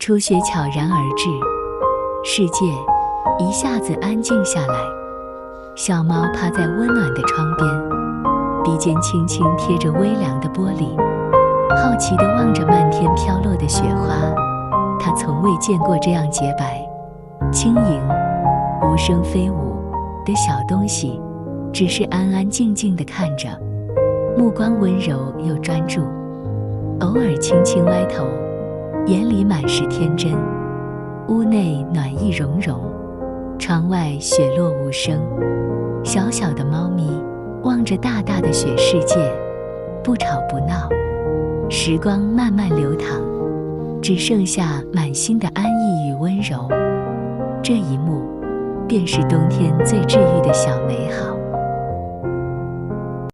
初雪悄然而至，世界一下子安静下来。小猫趴在温暖的窗边，鼻尖轻轻贴着微凉的玻璃，好奇地望着漫天飘落的雪花。它从未见过这样洁白、轻盈、无声飞舞的小东西，只是安安静静地看着，目光温柔又专注，偶尔轻轻歪头，眼里满是天真。屋内暖意融融，窗外雪落无声。小小的猫咪望着大大的雪世界，不吵不闹。时光慢慢流淌，只剩下满心的安逸与温柔。这一幕，便是冬天最治愈的小美好。